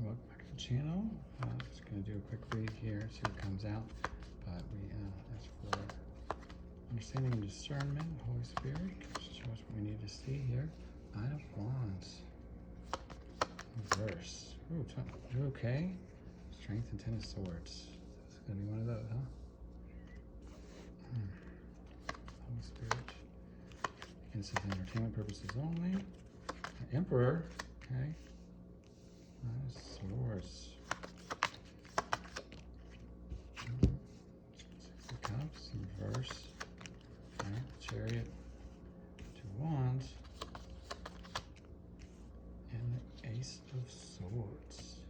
welcome back to the channel. Just going to do a quick read here, see what comes out. But we ask for understanding and discernment. Holy Spirit, show us what we need to see here. Nine of Wands. Reverse. Ooh, you okay? Strength and Ten of Swords. It's going to be one of those, huh? Holy Spirit. Against his entertainment purposes only. Emperor. Okay. Nine of Swords. Six of Cups. Reverse. Alright, Chariot. Two Wands. And the Ace of Swords.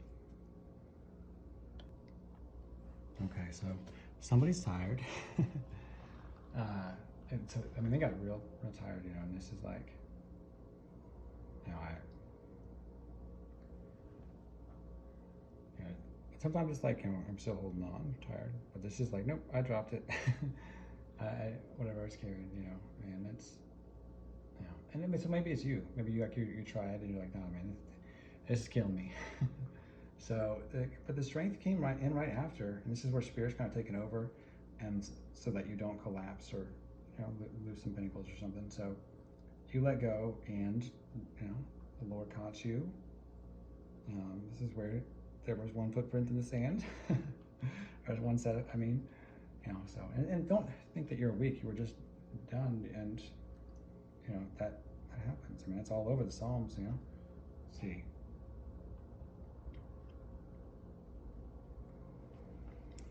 Okay, so somebody's tired. And so, I mean, they got real tired, you know, and this is like, you know, sometimes it's like, you know, I'm still holding on, tired, but this is like, nope, I dropped it. Whatever I was carrying, you know, and it's, you know, and so maybe it's you. Maybe you like you try it and you're like, no, man, it's killing me. So, but the strength came right after, and this is where Spirit's kind of taken over, and so that you don't collapse or, you know, lose some pinnacles or something. So you let go, and you know, the Lord caught you. This is where there was one footprint in the sand. There's one set of, I mean, you know, so, and don't think that you're weak. You were just done, and you know, that happens. I mean, it's all over the Psalms, you know. Let's see.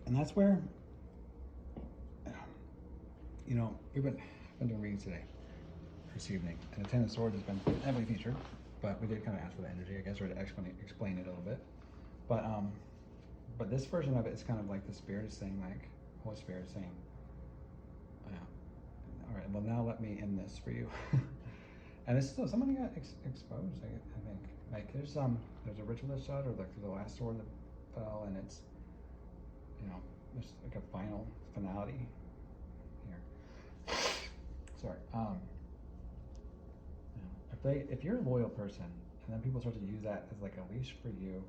And that's where, you know, we've been doing readings today, this evening, and the Ten of Swords has been heavily featured, but we did kind of ask for the energy, I guess, or to explain it a little bit. But this version of it is kind of like the Spirit is saying, like, Holy Spirit is saying, all right, well, now let me end this for you. And this is somebody got exposed, I think. Like, there's a ritualist shot, or like the last sword that fell, and it's, you know, there's like a final finality here. Sorry. You know, if you're a loyal person, and then people start to use that as like a leash for you,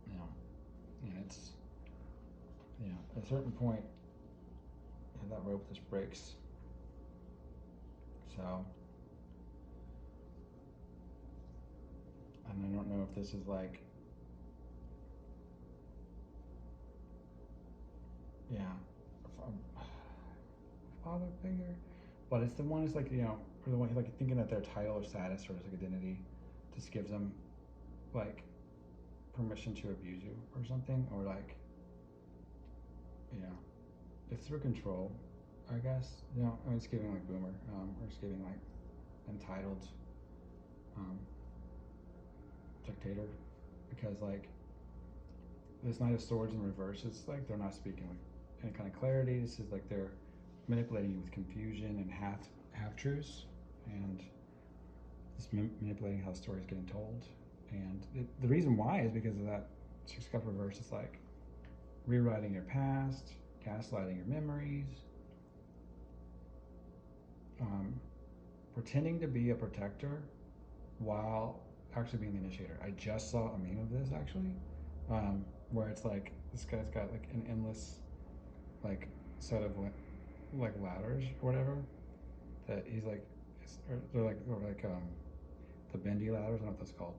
you know, and it's, you know, at a certain point, that rope just breaks. So, and I don't know if this is like, yeah, father figure, but it's the one who's like, you know, or the one like thinking that their title or status or like identity just gives them like permission to abuse you or something, or like, you know, it's through control, I guess. You know, I mean, it's giving like boomer, or it's giving like entitled dictator, because like this Knight of Swords in reverse, it's like they're not speaking with any kind of clarity. This is like they're manipulating you with confusion and half truths, and just manipulating how the story is getting told. And the reason why is because of that Six Cup reverse. It's like rewriting your past, gaslighting your memories, pretending to be a protector while actually being the initiator. I just saw a meme of this actually, where it's like this guy's got like an endless like set of like ladders or whatever that he's like, they're like, or like the bendy ladders, I don't know what that's called,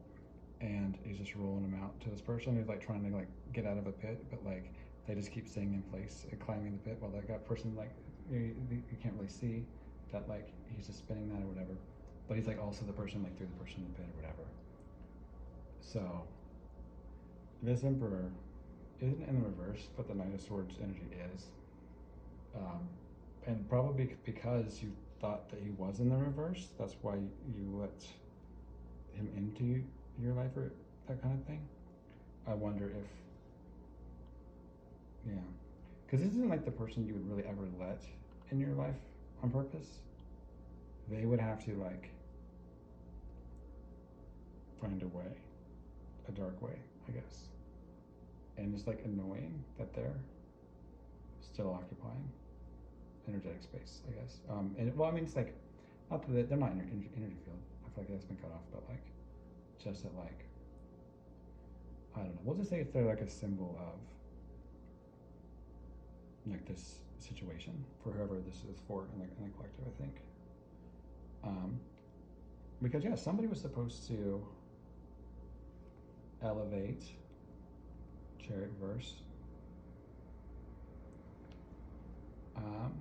and he's just rolling them out to this person who's like trying to like get out of a pit, but like they just keep staying in place and climbing the pit while that person, like, you can't really see that like he's just spinning that or whatever, but he's like also the person like threw the person in the pit or whatever. So this Emperor isn't in the reverse, but the Knight of Swords energy is, and probably because you thought that he was in the reverse, that's why you let him into your life or that kind of thing. I wonder if, yeah, because this isn't like the person you would really ever let in your life on purpose. They would have to like find a way, a dark way, I guess. And it's like annoying that they're still occupying energetic space, I guess. And well, I mean, it's like, not that they're not in your energy field. I feel like that's been cut off, but like, just that like, I don't know. We'll just say they're like a symbol of like this situation for whoever this is for in the collective, I think. Um, because yeah, somebody was supposed to elevate chariot verse. Um,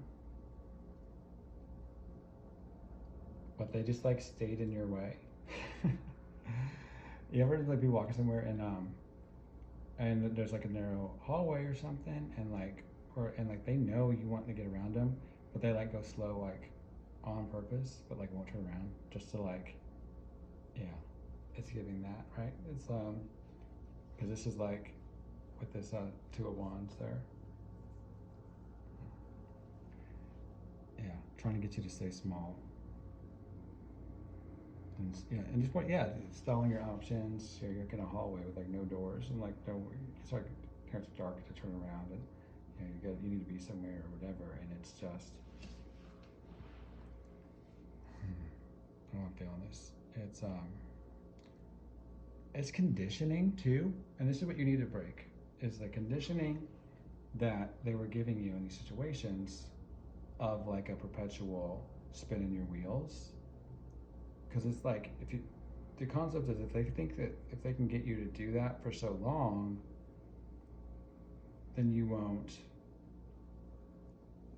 but they just like stayed in your way. You ever like be walking somewhere and there's like a narrow hallway or something, and like like they know you want to get around them, but they like go slow like on purpose, but like won't turn around just to like, yeah, it's giving that, right? It's because this is like with this two of wands there, yeah, trying to get you to stay small. And yeah, and just what, yeah, stalling your options. You're in a hallway with like no doors and like no, it's like it's dark to turn around, and you need to be somewhere or whatever, and it's just oh, I'm feeling this. It's conditioning too, and this is what you need to break, is the conditioning that they were giving you in these situations of like a perpetual spin in your wheels. Because it's like, if you, the concept is if they think that if they can get you to do that for so long, then you won't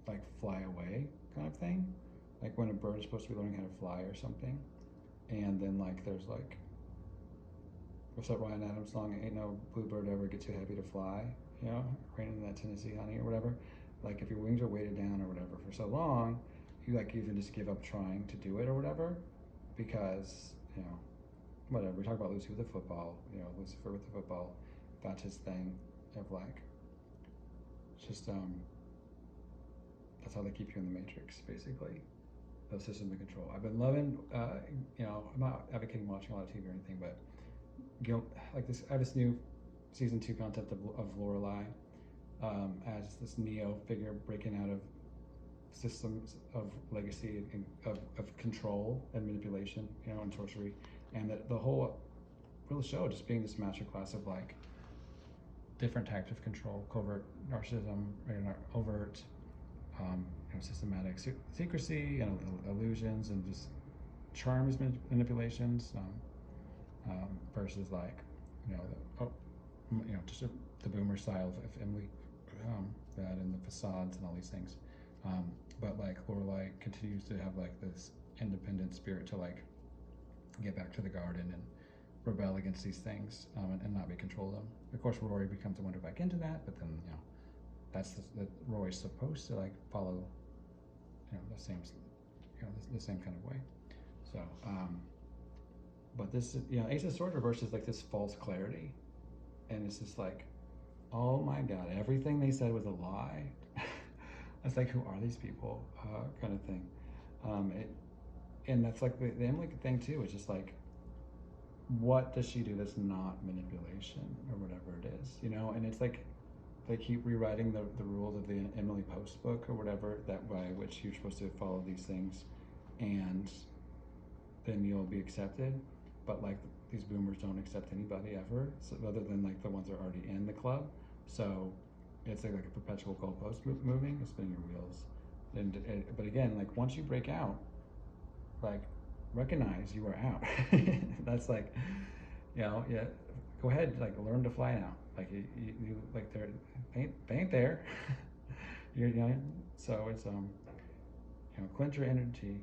like fly away, kind of thing. Like when a bird is supposed to be learning how to fly or something, and then like there's like, what's that Ryan Adams song? Ain't no bluebird ever get too heavy to fly. You know, raining in that Tennessee honey or whatever. Like if your wings are weighted down or whatever for so long, you like even just give up trying to do it or whatever, because whatever. We talk about Lucy with the football. Lucifer with the football. That's his thing of like, just that's how they keep you in the matrix, basically. The system of control. I've been loving, I'm not advocating watching a lot of TV or anything, but like this, I have this new season 2 concept of Lorelai as this Neo figure breaking out of systems of legacy and of control and manipulation, and sorcery, and the whole real show just being this masterclass of like different types of control: covert narcissism, overt, systematic secrecy and illusions, and just charms manipulations, versus like, just the boomer style of Emily, that and the facades and all these things. But like Lorelai continues to have like this independent spirit to like get back to the garden and rebel against these things, and not be controlled them. Of course, Rory becomes the one to back into that, but then that's that Rory's supposed to like follow, the same, the same kind of way. So, but this, Ace of Swords reverse is like this false clarity, and it's just like, oh my God, everything they said was a lie. It's like, who are these people, kind of thing. And that's like the Emily thing too. It's just like, what does she do that's not manipulation or whatever it is, And it's like they keep rewriting the rules of the Emily Post book or whatever, that by which you're supposed to follow these things, and then you'll be accepted. But like these boomers don't accept anybody ever, so other than like the ones that are already in the club. So it's like a perpetual goalpost moving, spinning your wheels. But again, like once you break out, like recognize you are out. That's like, yeah, go ahead, like learn to fly now. Like you like they ain't there. So it's cleanse your energy.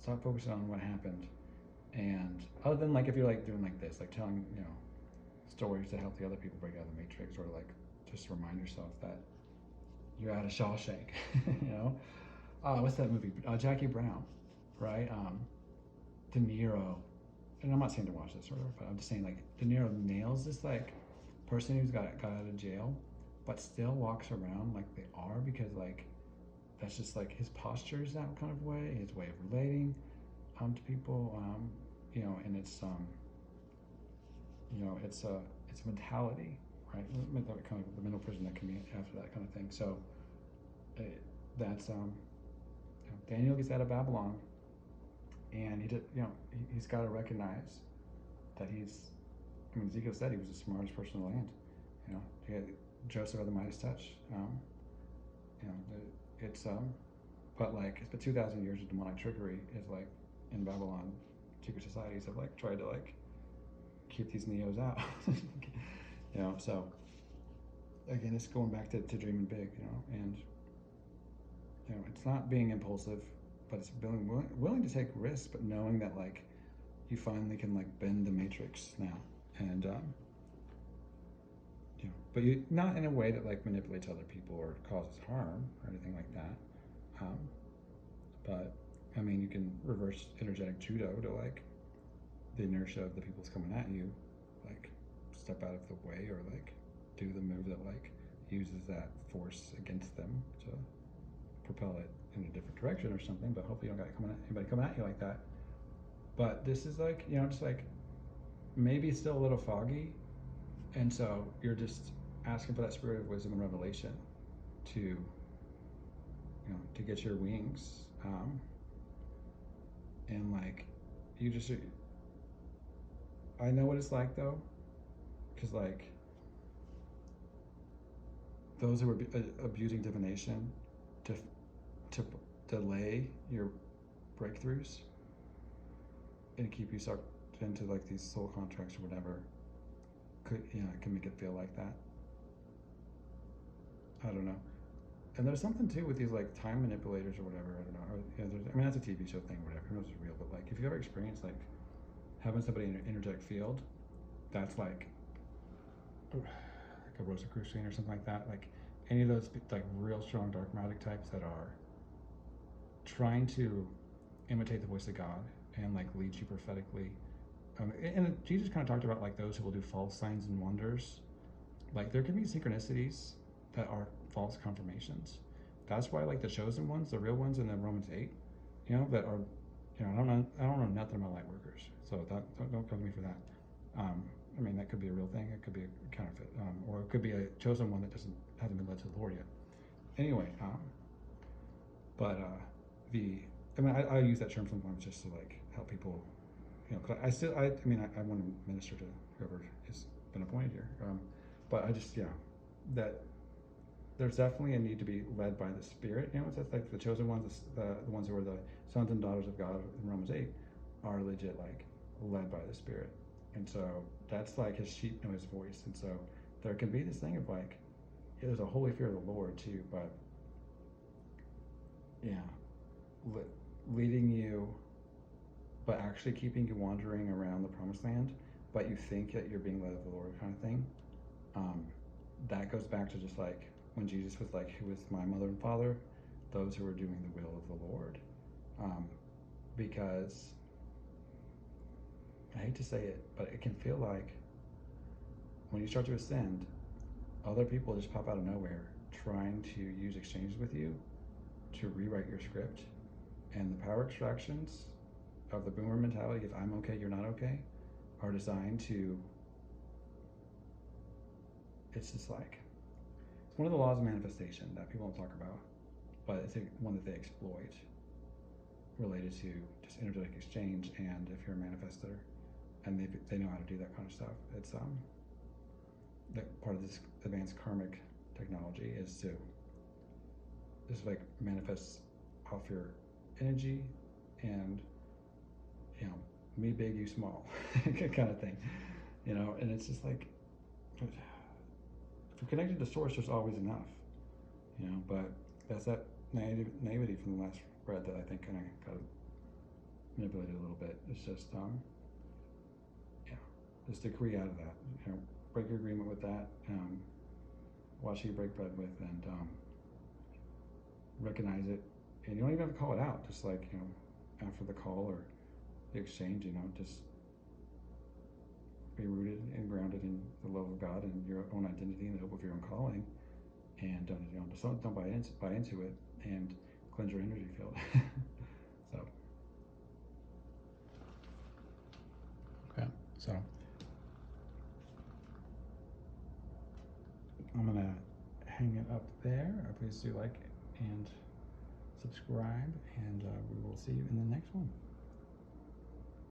Stop focusing on what happened, and other than like if you're like doing like this, like telling stories to help the other people break out of the matrix, or like just remind yourself that you're out of Shawshank. What's that movie? Jackie Brown, right? De Niro, and I'm not saying to watch this or whatever, but I'm just saying like De Niro nails this like person who's got out of jail, but still walks around like they are, because like that's just like his posture is that kind of way, his way of relating to people, and it's it's a mentality, right? Kind of the mental prison that can be after that kind of thing. So that's Daniel gets out of Babylon, and he just he's got to recognize that he's I mean, Ezekiel said he was the smartest person in the land. You know, he had Joseph had the Midas touch. You know, it's but like it's been 2,000 years of demonic trickery is like in Babylon, secret societies have like tried to like keep these neos out. You know, so again, it's going back to dreaming big, you know, and you know, it's not being impulsive, but it's willing to take risks, but knowing that like you finally can like bend the matrix now, and you know, but you not in a way that like manipulates other people or causes harm or anything like that. But I mean, you can reverse energetic judo to like the inertia of the people's coming at you, like step out of the way or like do the move that like uses that force against them to propel it in a different direction or something. But hopefully you don't got anybody coming at you like that. But this is like, you know, just like maybe it's still a little foggy, and so you're just asking for that spirit of wisdom and revelation to, you know, to get your wings, and like you just, I know what it's like though, because like those who are abusing divination to delay your breakthroughs and keep you sucked into like these soul contracts or whatever, could, you know, it can make it feel like that. I don't know. And there's something too with these like time manipulators or whatever. I don't know. Or, you know, I mean, that's a TV show thing, whatever. Who knows if it's real? But like, if you've ever experienced like having somebody in an energetic field, that's like a Rosicrucian or something like that. Like any of those like real strong dark magic types that are trying to imitate the voice of God and like lead you prophetically. And Jesus kind of talked about like those who will do false signs and wonders. Like there can be synchronicities that are false confirmations. That's why like the chosen ones, the real ones in the Romans 8, you know, that are, you know, I don't know nothing about light workers, so that don't come to me for that. I mean, that could be a real thing. It could be a counterfeit, or it could be a chosen one that hasn't been led to the Lord yet. Anyway, but I mean, I use that term sometimes just to like help people, you know. 'Cause I mean, I want to minister to whoever has been appointed here, but I just, yeah, that there's definitely a need to be led by the Spirit. You know, it's like the chosen ones, the ones who are the sons and daughters of God in Romans 8, are legit like led by the Spirit. And so that's like his sheep know his voice. And so there can be this thing of like, yeah, there's a holy fear of the Lord too, but yeah, leading you, but actually keeping you wandering around the promised land, but you think that you're being led of the Lord kind of thing. That goes back to just like when Jesus was like, who is my mother and father? Those who are doing the will of the Lord. Because I hate to say it, but it can feel like when you start to ascend, other people just pop out of nowhere trying to use exchanges with you to rewrite your script. And the power extractions of the boomer mentality of I'm okay, you're not okay, are designed to, it's just like, it's one of the laws of manifestation that people don't talk about, but it's one that they exploit related to just energetic exchange. And if you're a manifester and they know how to do that kind of stuff, it's that part of this advanced karmic technology is to just like manifest off your energy and, you know, me big, you small kind of thing, you know. And it's just like, if you're connected to source, there's always enough, you know. But that's that naivety from the last spread that I think kind of got manipulated a little bit. It's just yeah, just decree out of that, you know, break your agreement with that, watch who you break bread with, and recognize it. And you don't even have to call it out, just like, you know, after the call or the exchange, you know, just be rooted and grounded in the love of God and your own identity and the hope of your own calling, and you know, just don't buy into it, and cleanse your energy field. So okay, so I'm gonna hang it up there. Please do like and subscribe, and we will see you in the next one.